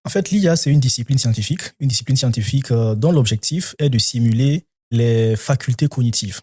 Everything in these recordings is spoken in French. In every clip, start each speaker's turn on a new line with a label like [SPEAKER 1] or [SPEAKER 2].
[SPEAKER 1] En fait, l'IA, c'est une discipline scientifique dont l'objectif est de simuler les facultés cognitives,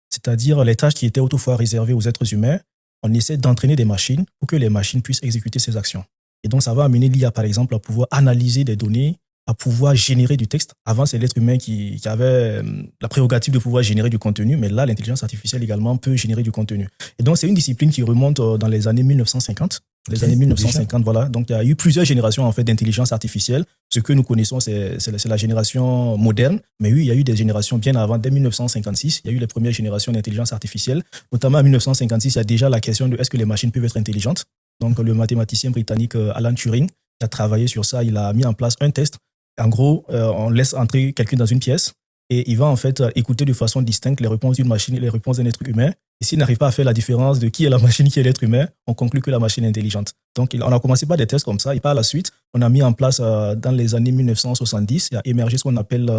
[SPEAKER 1] c'est-à-dire les tâches qui étaient autrefois réservées aux êtres humains. On essaie d'entraîner des machines pour que les machines puissent exécuter ces actions. Et donc, ça va amener l'IA, par exemple, à pouvoir analyser des données, à pouvoir générer du texte. Avant, c'est l'être humain qui avait la prérogative de pouvoir générer du contenu, mais là, l'intelligence artificielle également peut générer du contenu. Et donc, c'est une discipline qui remonte dans les années 1950. Les années 1950, voilà. Donc, il y a eu plusieurs générations, en fait, d'intelligence artificielle. Ce que nous connaissons, c'est la génération moderne. Mais oui, il y a eu des générations bien avant. Dès 1956, il y a eu les premières générations d'intelligence artificielle. Notamment en 1956, il y a déjà la question de est-ce que les machines peuvent être intelligentes. Donc, le mathématicien britannique Alan Turing a travaillé sur ça. Il a mis en place un test. En gros, on laisse entrer quelqu'un dans une pièce et il va en fait écouter de façon distincte les réponses d'une machine et les réponses d'un être humain. Et s'il n'arrive pas à faire la différence de qui est la machine, qui est l'être humain, on conclut que la machine est intelligente. Donc, on a commencé par des tests comme ça. Et par la suite, on a mis en place, dans les années 1970, il a émergé ce qu'on appelle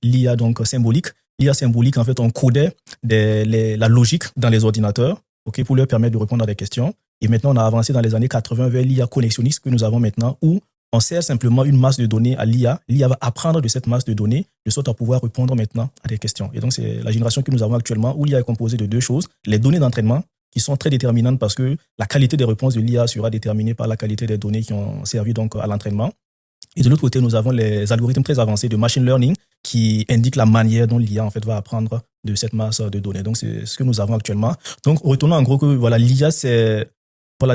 [SPEAKER 1] l'IA donc symbolique. L'IA symbolique, en fait, on codait la logique dans les ordinateurs, okay, pour leur permettre de répondre à des questions. Et maintenant, on a avancé dans les années 80 vers l'IA connexionniste que nous avons maintenant, où on sert simplement une masse de données à l'IA. L'IA va apprendre de cette masse de données, de sorte à pouvoir répondre maintenant à des questions. Et donc, c'est la génération que nous avons actuellement, où l'IA est composée de deux choses. Les données d'entraînement, qui sont très déterminantes parce que la qualité des réponses de l'IA sera déterminée par la qualité des données qui ont servi donc à l'entraînement. Et de l'autre côté, nous avons les algorithmes très avancés de machine learning qui indiquent la manière dont l'IA en fait va apprendre de cette masse de données. Donc, c'est ce que nous avons actuellement. Donc, retenons en gros que voilà, l'IA, c'est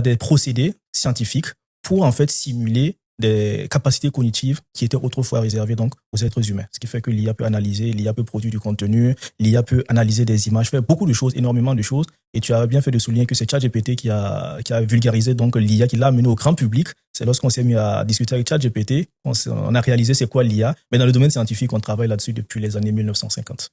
[SPEAKER 1] des procédés scientifiques pour en fait simuler des capacités cognitives qui étaient autrefois réservées donc aux êtres humains. Ce qui fait que l'IA peut analyser, l'IA peut produire du contenu, l'IA peut analyser des images, faire beaucoup de choses, énormément de choses. Et tu as bien fait de souligner que c'est ChatGPT qui a vulgarisé donc l'IA, qui l'a amené au grand public. C'est lorsqu'on s'est mis à discuter avec ChatGPT, on a réalisé c'est quoi l'IA. Mais dans le domaine scientifique, on travaille là-dessus depuis les années 1950.